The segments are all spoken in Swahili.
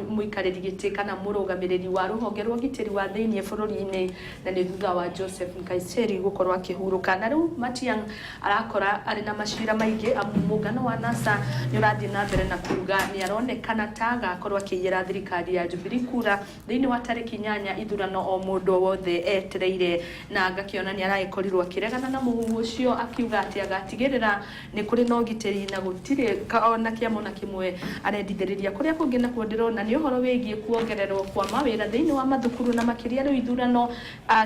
muikariri giti kana murugamiriri wa ruhonge rwa gitiri wa thiini bururi-ini na ni thutha wa Joseph Nkaiseri gukorwo akihuruka na riu Matiang'i arakora ari na macira maingi mungano wa NASA ni urathii na mbere na kuga ni aronekana ta agakorwo akiyira thirikari ya Jubilee kura thiini wa tariki 8 ithurano o mundu wothe etereire na ngakiona ni araikorirwo akiregana na muhuhu ucio akiuga ati agatigirira ni kuri no gitiri na gutire ona kiamona kimwe arendithiriria kuria kungi na kuonderona ni uhoro wigie kuongererwo kwa mawira thiini wa mathukuru na makiria riu ithurano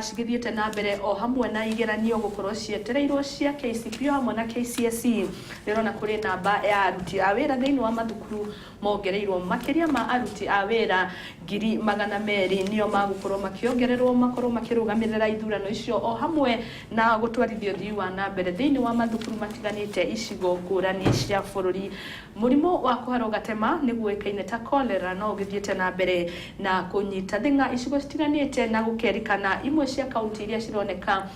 cigithiete na mbere o hamwe na igeranio gukorwo cietereirwo cia KCPE hamwe na KCSE rirona kuri namba ya aruti a wira thiini wa mathukuru mongereirwo makiria ma aruti a wira 200,000 nio magukorwo makiongererwo makorwo makirugamirira ithurano icio o hamwe na gutwarithio thii wa na mbere thiini wa mathukuru matiganite icigo ngurani cia bururi. Murimo wa kuharo gatema ni guikaine ta cholera no githiete na mbere na kunyita thinga icigo citiganite na gukerikana imwe cia kaunti iria cironeka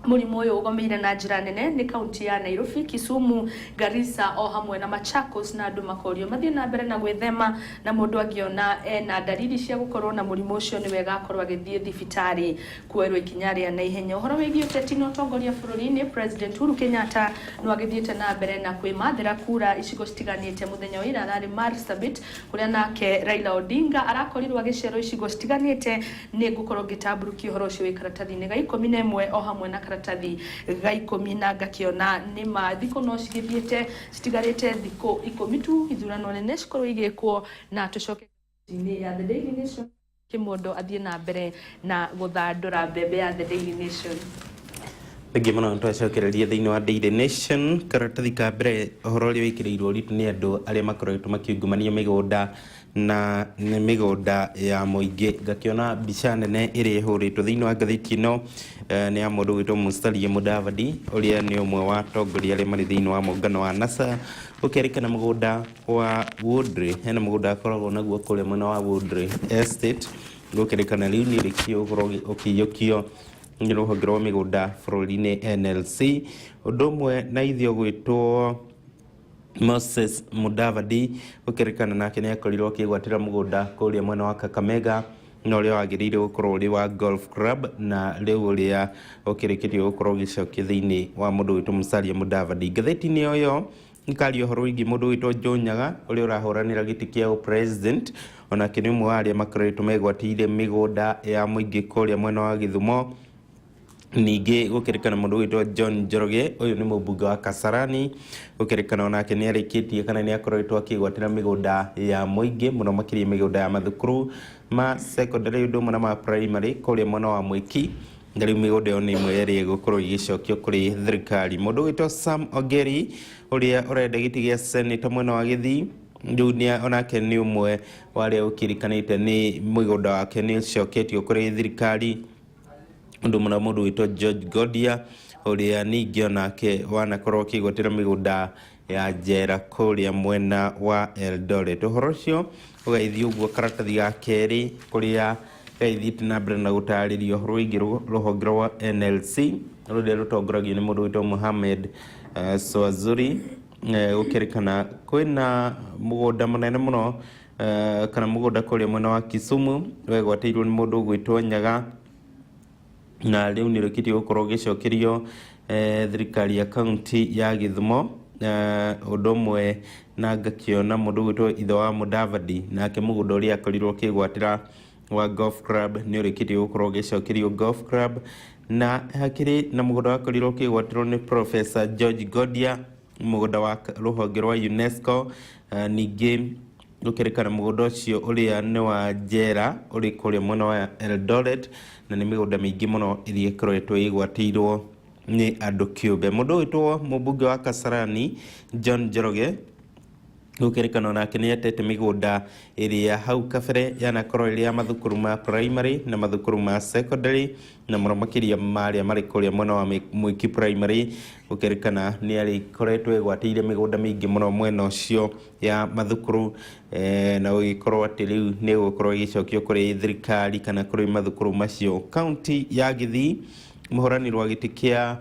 murimo uyu ugomeire na njira nene ni kaunti ya Nairobi, Kisumu, Garissa o hamwe na Machakos na andu makorio mathie na mbere na gwithema na mundu angiona na dalili cia gukorwo na murimo ucio ni wega akorwo agithie thibitari kuerwo ikinya ria na ihenya. Uhoro wigie uteti no tongoria bururi-ini President Uhuru Kenyatta no agithiete na mbere na kwimathira kura icigo citiganite muthenya wa ira ari Marsabit kuria nake Raila Odinga arakorirwo agicero icigo citiganite ni gukorwo gitamburuki uhoro ucio wi karatathi-ini ga 11 o hamwe na karatathi ga 10 na ngakiona ni mathiko no cigithiete citigarite thiko 10 tu ithurano nene cikorwo igikwo na tucoke ni ya The Daily Nation kimundo athie na mbere na guthandura mbembe ya The Daily Nation. Thangi muno twacokereria thiini wa Daily Nation karatathi ka mbere uhoro uria wikirirwo ritu ni andu aria makoretwo makiungumania migunda na ni migunda ya muingi ngakiona mbica nene iri ihuritwo thiini wa ngathiti no ni ya mundu witwo Musalia Mudavadi uria ni umwe wa atongoria aria mari thiini wa muungano wa NASA ukerikana mugunda wa Woodley hena mugunda akoragwo naguo kuria mwena wa Woodley Estate gukerikana riu ni rikio ukiyukio ni ruhonge rwa migunda bururi-ini NLC undu umwe na ithio gwitwo Moses Mudavadi ukerikana nake ni akorirwo akigwatira mugunda kuria mwena wa Kakamega no uria wagiriire gukorwo uri wa golf club na riu uria ukirikirio gukorwo gicokio thiini wa mundu witwo Musalia Mudavadi. Ngatheti-ini yo nkario horo ingi mundu witwo John Nyaga uria urahuranira giti kia president ona kini umwe wa aria makoretwo megwatire migunda ya muingi kuria mwena wa Githumo. Ningi gukerikana mundu witwo John Njoroge uyu ni mubunge wa Kasarani gukerikana onake ni arikitie kana ni akoretwo akigwatira migunda ya muingi muno makiria migunda ya mathukuru ma secondary undu mwana ma primary kuria mwena wa Mwiki ndari migunda yo ni imwe yari gukorwo igicokio kuri thirikari. Mundu witwo Sam Ogeri uria urenda giti gia senate mwena wa Githii dunia onake ni umwe wale ukirikanite ni migunda wake ni coketio kuri thirikari undu muna mundu witwo George Godia uria ningi onake wanakorwo akigwatira migunda ya njera kuria mwena wa Eldoret. Uhoro ucio ugaithio uguo karatathi ga keri kuria gaithiite na mbere na gutaririo uhoro wigi ruhonge rwa NLC ruria rutongoragio ni mundu witwo Mohamed Swazuri ukerikana kwina mugunda munene muno kana mugunda kuria mwena wa Kisumu wegwatiirwo ni mundu gwitwo Nyaga na riu ni rikiti gukorwo gicokerio thirikari ya kaunti ya Githumo undu umwe na ngakiona mundu witwo ithe wa Mudavadi nake mugunda uria akorirwo kigwatira wa golf club ni urikiti gukorwo gicokerio golf club na hakiri na mugunda akorirwo kigwatirwo ni Professor George Godia mugunda wa ruhonge rwa UNESCO. Ningi gukerikana mugunda ucio uria ni wa njera uri kuria mwena wa Eldoret na ni migunda mingi muno iria ikoretwo igwatirwo ni andu kiumbe. Mundu witwo mubunge wa Kasarani John Njoroge gukerikana nake ni atete migunda iria hau kabere yanakorwo iri ya mathukuru ma primary na mathukuru ma secondary na muno makiria maria mari kuria mwena wa Mwiki primary gukerikana ni ari koretwo igwatire migunda mingi muno mwena ucio ya mathukuru na ugikorwo ati riu ni gukorwo igicokio kuri thirikari kana kuri mathukuru macio. County ya Githii muhorani rwa giti kia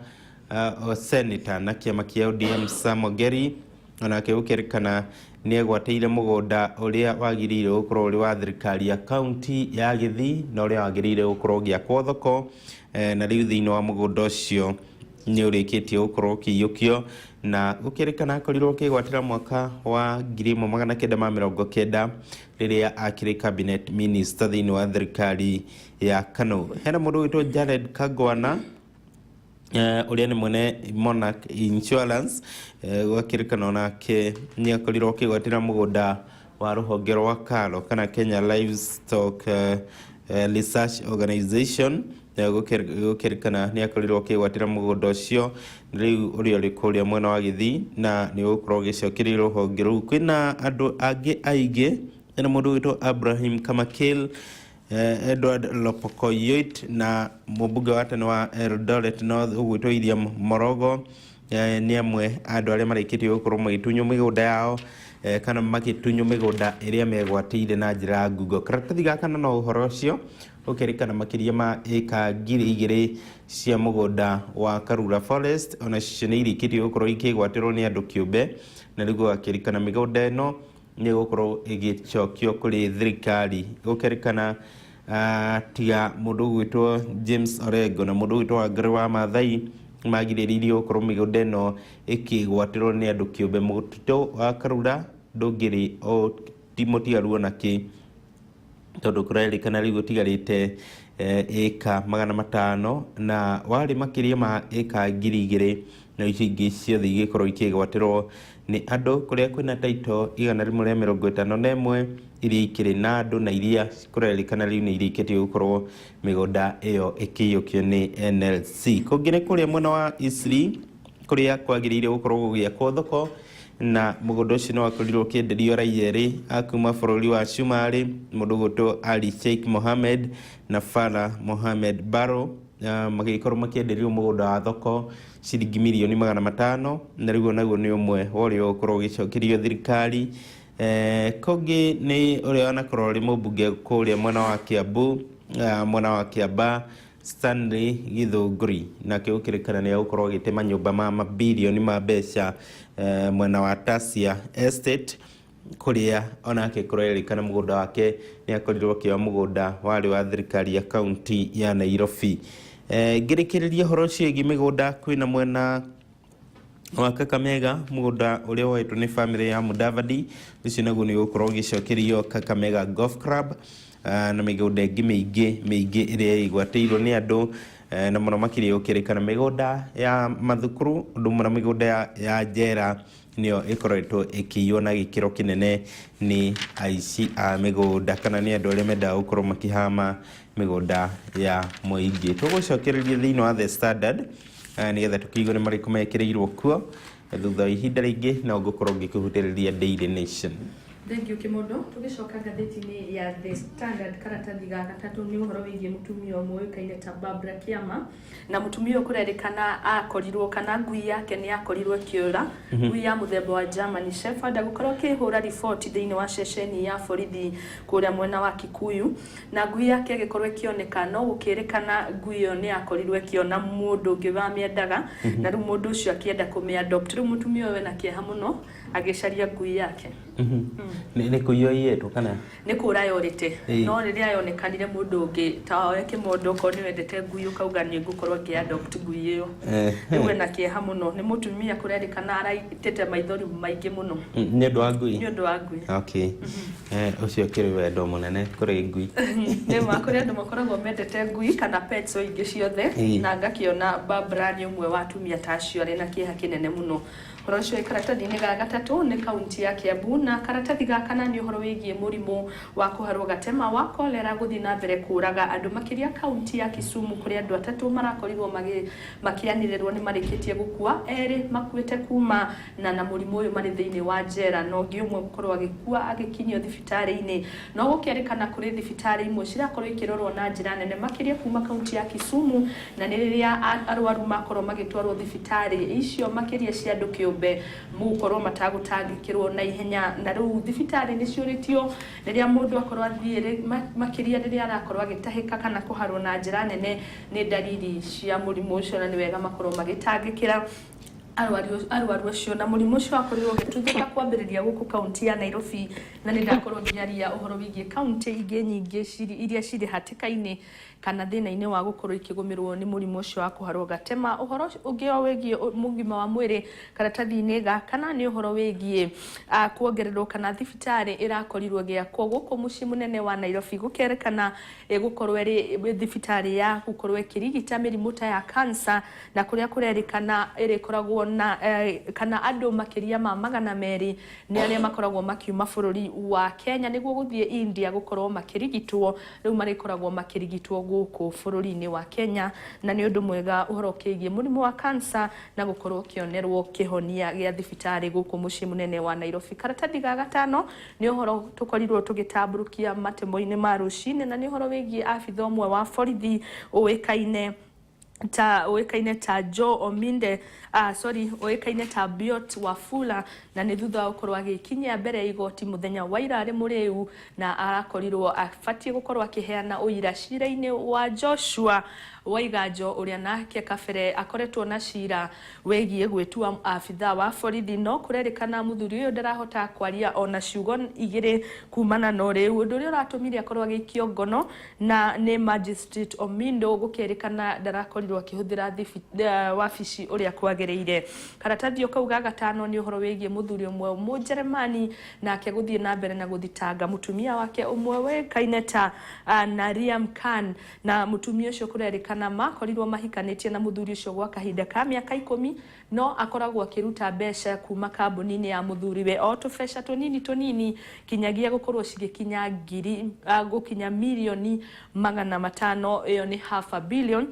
senator na kiama kia ODM Sam Ogeri onake gukerikana nĩ egwateire mũgũnda ũrĩa wagĩrĩire gũkorwo ũrĩ wa thirikari ya kaunti ya Gĩthii na ũrĩa wagĩrĩire gũkorwo ũgĩakwo thoko, na rĩu thĩinĩ wa mũgũnda ũcio nĩ ũrĩkĩtie gũkorwo ũkĩiyũkio na gũkĩrĩkana akorirwo akĩgwatĩra mwaka wa 1990 rĩrĩa akĩrĩ cabinet minister thĩinĩ wa thirikari ya Kanu. Hena mũndũ wĩtwo Jared Kagwana ũrĩa nĩ mwene Monarch Insurance, gwakĩrĩkana onake nĩ akorirwo akĩgwatĩra mũgũnda wa rũhonge rwa KALRO kana Kenya Livestock Research Organization, gũkĩrĩkana nĩ akorirwo akĩgwatĩra mũgũnda ũcio rĩu ũrĩa ũrĩ kũrĩa mwena wa Gĩthii na nĩ ũgũkorwo ũgĩcokerio rũhonge rũu. Kwĩna andũ angĩ aingĩ, hena mũndũ wĩtwo Abraham Kamakil, Edward Lopokoyot na mũmbunge wa tene wa Eldoret North ũgwĩtwo William Morogo, nĩ amwe andũ arĩa marĩkĩtie gũkorwo magĩtunywo mĩgũnda yao kana magĩtunywo mĩgũnda ĩrĩa megwatĩire na njĩra ya ngungo. Karatathi gaka na no ũhoro ũcio ũkĩrĩkana makĩria ma ĩka 2,000 cia mũgũnda wa Karura Forest, ona cio nĩ irĩkĩtie gũkorwo ikĩgwatĩrwo nĩ andũ kĩũmbe, na rĩu gũgakĩrĩkana mĩgũnda ĩno nĩ gũkorwo ĩgĩcokio kũrĩ thirikari. Gũkĩrĩkana tiga mũndũ ũgwĩtwo James Orengo na mũndũ ũgwĩtwo Wangari wa Maathai magirĩrĩirie gũkorwo mĩgũnda ĩno ĩkĩgwatĩrwo nĩ andũ kĩũmbe. Mũtitũ wa Karura ndũngĩrĩ o mũtigaru onakĩ, tondũ kũrerĩkana rĩu gũtigarĩte ĩka 500 na warĩ makĩria ma ĩka 2,000 na icio ingĩ ciothe igĩkorwo ikĩgwatĩrwo nĩ andũ, kũrĩa kwĩna taito 151 iria ikĩrĩ na andũ na iria kũrerĩkana rĩu nĩ irĩkĩtie gũkorwo mĩgũnda ĩyo ĩkĩiyũkio nĩ NLC. Kũngĩ nĩ kũrĩa mwena wa Eastleigh kũrĩa kwagĩrĩire gũkorwo gũgĩakwo thoko, na mũgũnda ũcio nĩ wakorirwo ũkĩenderio raia erĩ a kuma bũrũri wa Cumarĩ, mũndũ ũgwĩtwo Ali Sheikh Mohammed na Farah Mohammed Barrow, magĩkorwo makĩenderio mũgũnda wa thoko ciringi mirioni 500, na rĩu naguo nĩ ũmwe wa ũrĩa ũgũkorwo ũgĩcokerio thirikari. Kũngĩ nĩ ũrĩa wanakorwo ũrĩ mũmbunge kũrĩa mwena wa Kiambu, mwena wa Kiambaa, Stanley Githunguri, nake gũkĩrĩkana nĩ agũkorwo agĩtema nyũmba ma mabilioni ma mbeca mwena wa Tasia Estate, kũrĩa onake kũrerĩkana mũgũnda wake nĩ akorirwo akĩoya mũgũnda warĩ wa thirikari ya kaunti ya Nairobi. Ngĩrĩkĩrĩria ũhoro ũcio wĩgiĩ mĩgũnda, kwĩna mwena wa Kakamega mũgũnda ũrĩa woetwo nĩ bamĩrĩ ya Mudavadi, ũcio naguo nĩ ũgũkorwo ũgĩcokerio Kakamega Golf Club, na mĩgũnda ĩngĩ mĩingĩ ĩrĩa ĩgwatĩirwo nĩ andũ, na mũno makĩria gũkĩrĩkana mĩgũnda ya mathukuru, ũndũ ũmwe na mĩgũnda ya njera nĩyo ĩkoretwo ĩkĩiywo na gĩkĩro kĩnene nĩ aici a mĩgũnda kana nĩ andũ arĩa mendaga gũkorwo makĩhama mĩgũnda ya mũingĩ. Tũgũcokereria thĩinĩ wa The Standard nĩgetha tũkĩigua nĩ marĩkũ mekĩrĩirwo kuo thutha wa ihinda rĩingĩ, na ũgũkorwo ngĩkũhutĩrĩria Daily Nation. Thank you Kimondo. Tũgĩcoka ngathĩti-inĩ ya The Standard, karatathi ga gatatũ nĩ ũhoro wĩgiĩ mũtumia ũmwe ũĩkaine ta Barbara Kiama, na mũtumia ũyũ kũrerĩkana akorirwo kana ngui yake nĩ yakorirwo ĩkĩũra, ngui ya mũthemba wa German Shepherd, gũkorwo akĩhũra riboti thĩinĩ wa ceceni ya borithi kũrĩa mwena wa Kikuyu, na ngui yake ĩgĩkorwo ĩkĩoneka, no gũkĩrĩkana ngui ĩyo nĩ yakorirwo ĩkĩona mũndũ ũngĩ wamĩendaga, na rĩu mũndũ ũcio akĩenda kũmĩadopt. Rĩu mũtumia ũyũ ena kĩeha mũno agĩcaria ngui yake. Nĩ kũiywo iyĩtwo kana nĩ kũra yorĩte, no rĩrĩa yonekanire mũndũ ũngĩ ta oe Kĩmondo ko nĩ wendete ngui ũkauga nĩ ngũkorwo ngĩadopt ngui ĩyo. Rĩu ena kĩeha mũno, nĩ mũtumia kũrerĩkana araitĩte maithori maingĩ mũno nĩ ũndũ wa ngui. Nĩ ũndũ wa ngui. Okay. Ũcio kĩrĩ wendo mũnene kũrĩ ngui. Nĩ ma kũrĩ andũ makoragwo mendete ngui kana pets o ingĩ ciothe, na ngakĩona Barbara nĩ ũmwe wa atumia ta acio arĩ na kĩeha kĩnene mũno. Ũhoro ũcio karatathi-inĩ ga gatatũ nĩ kaunti ya Kiambu, na karatathi ga kana nĩ ũhoro wĩgiĩ mũrimũ wa kũharwo gatema wa kolera gũthiĩ na mbere kũraga andũ makĩria kaunti ya Kisumu, kũrĩa andũ atatũ marakorirwo makĩanĩrĩrwo nĩ marĩkĩtie gũkua, erĩ makuĩte kuma na mũrimũ ũyũ marĩ thĩinĩ wa njera, na ũngĩ ũmwe gũkorwo agĩkua agĩkinyio thibitarĩ-inĩ. No gũkĩrĩkana kũrĩ thibitarĩ imwe cirakorwo ikĩrorwo na njĩra nene makĩria kuma kaunti ya Kisumu, na nĩ rĩrĩa arwaru makorwo magĩtwarwo thibitarĩ icio makĩria cia andũ kĩũmbe mũgũkorwo matagũtangĩkĩrwo na ihenya, na rĩu thibitarĩ nĩ ciũrĩtio rĩrĩa mũndũ akorwo athiĩ makĩria rĩrĩa arakorwo agĩtahĩka kana kũharwo na njĩra nene nĩ ndariri cia mũrimũ ũcio, na nĩ wega makorwo magĩtangĩkĩra arwaru acio na mũrimũ ũcio wakorirwo ũgĩtuthũka kwambĩrĩria gũkũ kaunti ya Nairobi, na nĩ ndakorwo ngĩaria ũhoro wĩgiĩ kaunti ingĩ nyingĩ iria cirĩ hatĩka-inĩ kana thĩna-inĩ wa gũkorwo ikĩgũmĩrwo nĩ mũrimũ ũcio wa kũharwo gatema. Ũhoro ũngĩ wĩgiĩ mũgima wa mwĩrĩ karatathi-inĩ gaka nĩ ũhoro wĩgiĩ kuongererwo kana thibitarĩ ĩrakorirwo gĩakwo gũkũ mũciĩ mũnene wa Nairobi, gũkerĩkana gũkorwo ĩrĩ thibitarĩ ya gũkorwo ĩkĩrigita mĩrimũ ta ya cancer, na kũrĩa kũrerĩkana ĩrĩkoragwo na kana andũ makĩria ma 200 nĩ arĩa makoragwo makiuma bũrũri wa Kenya nĩguo gũthiĩ India gũkorwo makĩrigitwo, rĩu marĩkoragwo makĩrigitwo gũkũ bũrũri-inĩ wa Kenya, na nĩ ũndũ mwega ũhoro ũkĩgiĩ mũrimũ wa cancer na gũkorwo kĩonerwo kĩhonia gĩa thibitarĩ gũkũ mũciĩ mũnene wa Nairobi. Karatathi ga gatano nĩ ũhoro tũkorirwo tũgĩtambũrũkia matemo-inĩ ma rũcinĩ, na nĩ ũhoro wĩgiĩ abitha ũmwe wa borithi ũĩkaine ta Joe Ominde, ũĩkaine ta Biot Wafula, na nĩ thutha wa gũkorwo agĩkinyia mbere ya igoti mũthenya wa ira arĩ mũrĩu, na arakorirwo abatie gũkorwo akĩheana ũira cira-inĩ wa Joshua Waiganjo ũrĩa nake kabere akoretwo na cira wĩgiĩ gwĩtua abitha wa borithi, no kũrerĩkana mũthuri ũyũ ndarahota kwaria ona ciugo igĩrĩ kumana na ũrĩu, ũndũ ũrĩa ũratũmire akorwo agĩikio ngono na nĩ Magistrate Omindo, gũkerĩkana ndarakorirwo akĩhũthĩra wabici ũrĩa kwagĩrĩire. Karatathi kau ga gatano nĩ ũhoro wĩgiĩ mũthuri ũmwe Mũjeremani nake gũthiĩ na mbere na gũthitanga mũtumia wake ũmwe wĩkaine ta Nariam Khan, na mũtumia ũcio kũrerĩkana makorirwo mahikanĩtie na mũthuri ũcio gwa kahinda ka mĩaka 10, no akoragwo akĩruta mbeca kuma kambuni-inĩ ya mũthuriwe, o tũbeca tũnini kinyagia gũkorwo cigĩkinya gũkinya mirioni 500, ĩyo nĩ half a billion.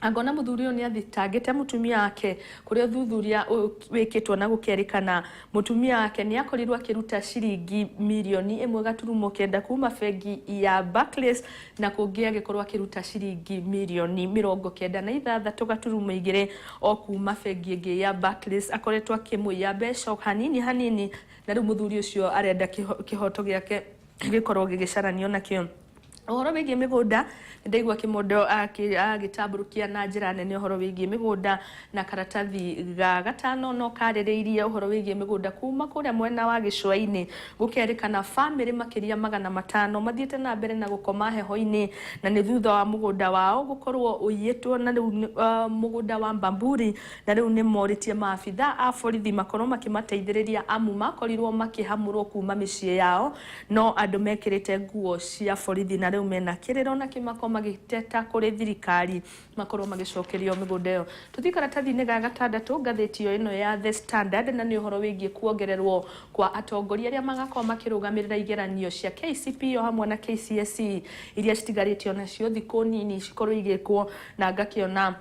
Angona mũthuri ũyũ nĩ athitangĩte mũtumia wake, kũrĩa ũthuthuria wĩkĩtwo na gũkerĩkana mũtumia wake nĩ akorirwo akĩruta ciringi mirioni 1.9 kuma bengi ya Barclays, na kũngĩ agĩkorwo akĩruta ciringi mirioni 96.2 o kuma bengi ĩngĩ ya Barclays. Akoretwo akĩmũiya mbeca hanini, na rĩu mũthuri ũcio arenda kĩhoto gĩake gĩkorwo gĩgĩcaranio nakĩo. Ũhoro wĩgiĩ mĩgũnda ndaigua kĩmondo agĩtambũrũkia na njĩra nene ũhoro wĩgiĩ mĩgũnda, na karatathi ga gatano no karĩrĩirie ũhoro wĩgiĩ mĩgũnda kuma kũrĩa mwena wa gĩcũa-inĩ, gũkerĩkana bamĩrĩ makĩria 500 mathiĩte na mbere na gũkoma heho-inĩ, na nĩ thutha wa mũgũnda wao gũkorwo ũiyĩtwo, na rĩu mũgũnda wa Mbamburi, na rĩu nĩ morĩtie maabitha a borithi makorwo makĩmateithĩrĩria amu makorirwo makĩhamũrwo kuma mĩciĩ yao, no andũ mekĩrĩte nguo cia borithi na rĩu mena kĩrĩro na kĩmako magĩteta kũrĩ thirikari makorwo magĩcokerio mĩgũnda ĩyo. Tũthiĩ karatathi-inĩ ga gatandatũ, ngathĩti ĩno ya The Standard, na nĩ ũhoro wĩgiĩ kuongererwo kwa atongoria arĩa magakorwo makĩrũgamĩrĩra igeranio cia KCPE o hamwe na KCSE iria citigarĩtio nacio thikũ nini cikorwo igĩkwo, na ngakĩona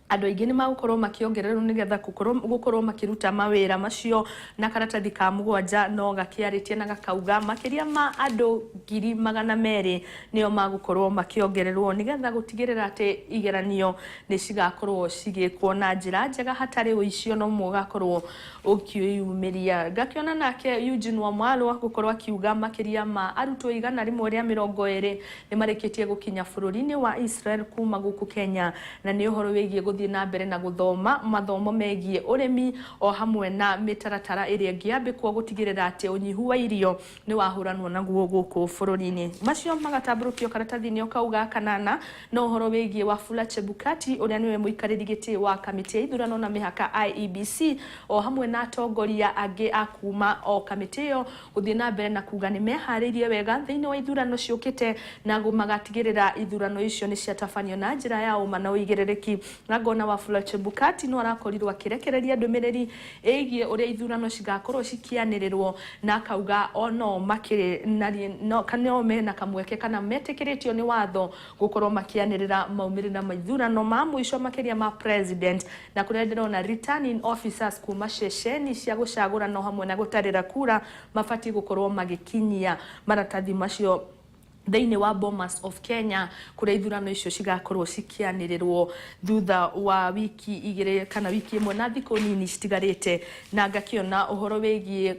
andũ aingĩ nĩ magũkorwo makĩongererwo nĩgetha gũkorwo makĩruta mawĩra macio, na karatathi ka 7 no gakĩarĩtie na gakauga makĩria ma andũ 200,000 nĩo magũkorwo makĩongererwo nĩgetha gũtigĩrĩra atĩ igeranio nĩ cigakorwo cigĩkwo na njĩra njega hatarĩ ũicio no mũgakorwo ũkĩyumĩria. Ngakĩona nake Eugene Wamalwa gũkorwo akiuga makĩria ma arutwo 120 nĩ marĩkĩtie gũkinya bũrũri-inĩ wa Israel kuma gũkũ Kenya, na nĩ ũhoro wĩgiĩ gũthiĩ na mbere na gũthoma mathomo megiĩ ũrĩmi o hamwe na mĩtaratara ĩrĩa ĩngĩambĩkwo gũtigĩrĩra atĩ ũnyihu wa irio nĩ wahũranwo naguo gũkũ bũrũri-inĩ. Macio magatambũrũkio karatathi-inĩ kauga kanana, no ũhoro wĩgiĩ Wafula Chebukati ũrĩa nĩwe mũikarĩri gĩtĩ wa kamĩtĩ ya ithurano na mĩhaka IEBC, o hamwe na atongoria angĩ a kuma o kamĩtĩ ĩyo gũthiĩ na mbere na kuga nĩ meharĩirie wega thĩinĩ wa ithurano ciũkĩte, na magatigĩrĩra ithurano icio nĩ ciatabanio na njĩra ya ũma na ũigĩrĩrĩki. Na ngona Wafula Chebukati no arakorirwo akĩrekereria ndũmĩrĩri ĩgiĩ ũrĩa ithurano cigakorwo cikĩanĩrĩrwo, na akauga ono makĩrĩ no mena kamweke kana metĩkĩrĩtio nĩ watho gũkorwo makĩanĩrĩra maumĩrĩra ma ithurano ma mũico makĩria ma president, na kũrĩa ndĩrona returning officers kuma ceceni cia gũcagũra no hamwe na gũtarĩra kura mabatiĩ gũkorwo magĩkinyia maratathi macio thĩinĩ wa Bomas of Kenya kũrĩa ithurano icio cigakorwo cikianĩrĩrwo thutha wa wiki igĩrĩ kana wiki ĩmwe na thikũ nini citigarĩte, na ngakĩona ũhoro wĩgiĩ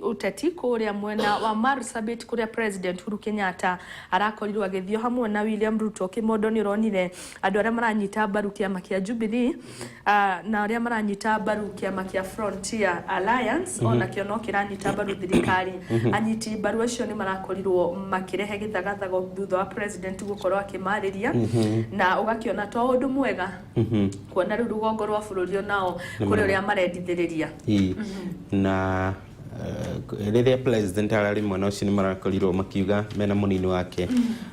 ũteti kũrĩa mwena wa Marsabit kũrĩa President Uhuru Kenyatta arakorirwo agĩthio hamwe na William Ruto. Kĩmondo nĩ ũronire andũ arĩa maranyita mbaru kĩama kĩa Jubilee na arĩa maranyita mbaru kĩama kĩa Frontier Alliance ona kĩo no kĩranyita mbaru thirikari. Anyiti mbaru acio nĩ marakorirwo makĩrehe gĩthagathago thutha wa president gũkorwo akĩmarĩria na ũgakĩona to ũndũ mwega kuona rĩu rũgongo rwa bũrũri onao kũrĩ ũrĩa marendithĩrĩria na rĩrĩa president ararĩ mwena ũcio nĩ marakorirwo makiuga mena mũnini wake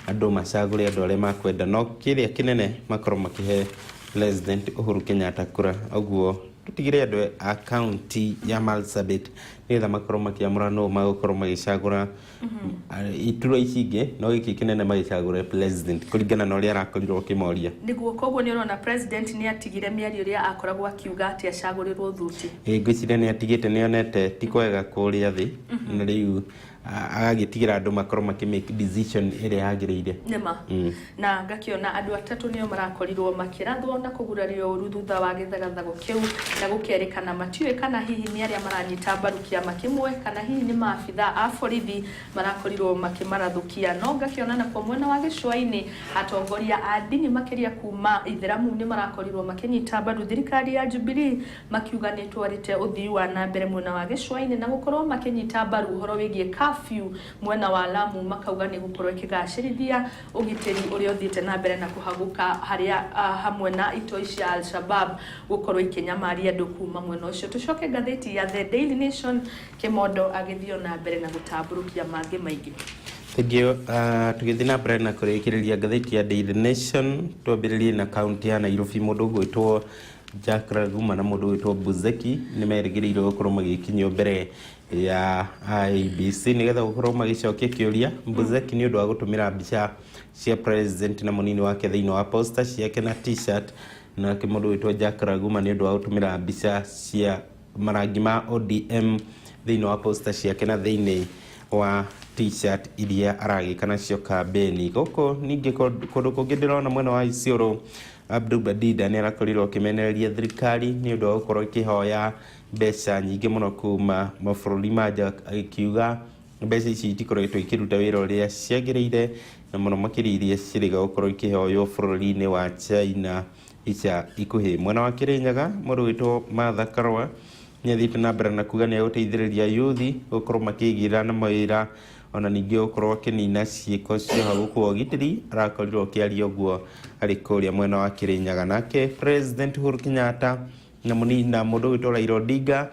andũ macagũre andũ arĩa makwenda no kĩrĩa kĩnene makorwo makĩhe president Uhuru Kenyatta kura. Ũguo tutigire andũ a county ya Marsabit nĩgetha makorwo makĩamũra no magũkorwo magĩcagũra iturwa ici ingĩ no gĩkĩ kĩnene magĩcagũre president kũringana na ũrĩa arakorirwo akĩmoria. Nĩguo koguo nĩ ũrona president nĩ atigire mĩario ĩrĩa akoragwo akiuga atĩ acagũrĩrwo thuti. Ngwĩciria nĩ atigĩte nĩonete ti kwega kũrĩa thĩ na rĩu agagĩtigĩra andũ makorwo makĩmake decision ĩrĩa yagĩrĩire. Nĩma na ngakĩona andũ atatũ nĩo marakorirwo makĩrathwo na kũgurario ũru thutha wa gĩthagathago kĩu na gũkerĩkana matiũĩ kana hihi nĩ arĩa maranyita mbaru kĩama kĩmwe kana hihi nĩ maabitha a borithi marakorirwo makĩmarathũkia. No ngakĩona na kwa mwena wa gĩcũa-inĩ atongoria a ndini makĩria kuma Ithĩramu nĩ marakorirwo makĩnyita mbaru thirikari ya Jubilee makiuga nĩ twarĩte ũthii wa na mbere mwena wa gĩcũa-inĩ na gũkorwo makĩnyita mbaru ũhoro wĩgiĩ curfew mwena wa Lamu makauga nĩ gũkorwo ĩkĩgacĩrithia ũgitĩri ũrĩa ũthiĩte na mbere na kũhagũka harĩa hamwe na itoi cia Al-Shabab gũkorwo ikĩnyamaria andũ kuma mwena ũcio. Tucoke ngathĩti ya The Daily Nation, Kĩmondo agĩthio na mbere na gũtambũrũkia mangĩ maingĩ. Thank tugĩthiĩ na mbere na kũrĩkĩrĩria ngathĩti ya Daily Nation twambĩrĩrie na kaunti ya Nairobi. Mũndũ ũgwĩtwo Jack Raguma na mũndũ ũgwĩtwo Buzeki nĩ merĩgĩrĩirwo gũkorwo magĩkinyio mbere ya IEBC nĩgetha gũkorwo magĩcokia kĩũria. Buzeki nĩ ũndũ wa gũtũmĩra mbica cia president na mũnini wake thĩinĩ wa poster ciake na t-shirt, na mũndũ ũgwĩtwo Jack Raguma nĩ ũndũ wa gũtũmĩra mbica cia marangi ma ODM thĩinĩ wa poster ciake na thĩinĩ wa t-shirt iria aragĩka nacio kambeni. Gũkũ ningĩ kũndũ kũngĩ ndĩrona mwena wa Isiolo, Abdul Badida nĩ arakorirwo akĩmenereria thirikari nĩ ũndũ wa gũkorwo ĩkĩhoya mbeca nyingĩ mũno kuma mabũrũri ma nja, agĩkiuga mbeca ici itikoretwo ikĩruta wĩra ũrĩa ciagĩrĩire na mũno makĩria iria cirĩga gũkorwo ikĩhoywo bũrũri-inĩ wa China ica ikuhĩ. Mwena wa Kĩrĩnyaga mũndũ wĩtwo Martha Karua nĩ athiĩte na mbere na kuga nĩ agũteithĩrĩria yuthi gũkorwo makĩigĩra na mawĩra ona ningĩ gũkorwo akĩnina ciĩko cia gũkua ũgitĩri. Arakorirwo akĩaria ũguo arĩ kũrĩa mwena wa Kĩrĩnyaga. Nake President Uhuru Kenyatta na mũnina mũndũ wĩtwo Raila Odinga,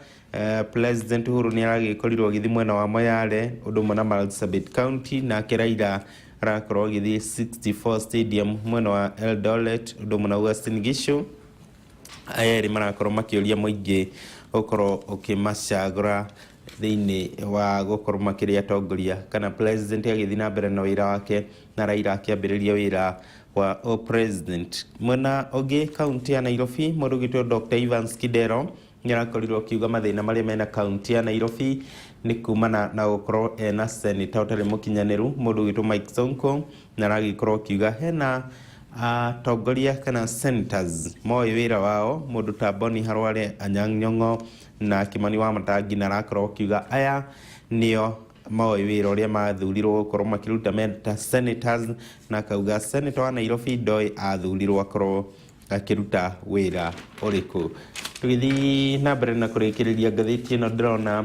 President Uhuru nĩ aragĩkorirwo agĩthiĩ mwena wa Moyale ũndũ ũmwe na Marsabit County, nake Raila arakorwo agĩthiĩ 64 Stadium mwena wa Eldoret ũndũ ũmwe na Uasin Gishu. Aya erĩ marakorwo makĩũria mũingĩ gũkorwo ũkĩmacagũra thĩinĩ wa gũkorwo makĩrĩ atongoria kana president agĩthiĩ na mbere na wĩra wake na Raila akĩambĩrĩria wĩra wa o president. Mwena ũngĩ kaunti ya Nairobi mũndũ wĩtwo Dr. Evans Kidero nĩ arakorirwo akiuga mathĩna marĩa mena kaunti ya Nairobi nĩ kumana na gũkorwo ena senator ũtarĩ mũkinyanĩru mũndũ wĩtwo Mike Sonko, na aragĩkorwo akiuga hena atongoria kana senators moĩ wĩra wao, mũndũ ta Boni Halwale, Anyang' Nyong'o na Kimani Wamatangi, na arakorwo akiuga aya nĩo moĩ wĩra ũrĩa mathurirwo gũkorwo makĩruta meta senators, na akauga senator wa Nairobi ndoĩ athurirwo akorwo akĩruta wĩra ũrĩkũ. Tũgĩthiĩ na mbere na kũrĩkĩrĩria ngathĩti ĩno ndĩrona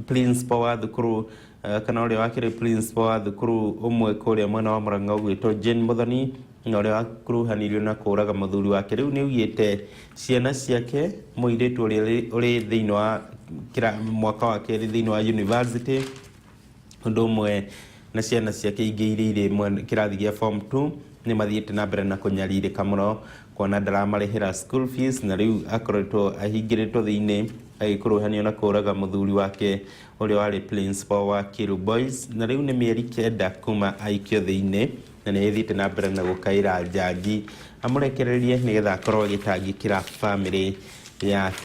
principal wa thukuru kana ũrĩa wakĩrĩ principal wa thukuru ũmwe kũrĩa mwena wa Murang'a ũgwĩtwo Jane Muthoni na ũrĩa wakuruhanirio na kũraga mũthuri wake. Rĩu nĩ ugĩte ciana ciake mũirĩtu ũrĩa ũrĩ thĩinĩ wa mwaka wa kerĩ thĩinĩ wa university ũndũ ũmwe na ciana ciake ingĩ iria irĩ kĩrathi gĩa form 2 nĩ mathiĩte na mbere na kũnyarirĩka mũno kuona ndaramarĩhĩra school fees, na rĩu akoretwo ahingĩrĩtwo thĩinĩ agĩkuruhanio na kũraga mũthuri wake ũrĩa warĩ principal wa Kiru Boys, na rĩu nĩ mĩeri 9 kuma aikio thĩinĩ na nĩ athiĩte na mbere na gũkaĩra njanji amũrekererie nĩgetha akorwo agĩtangĩkĩra family yake.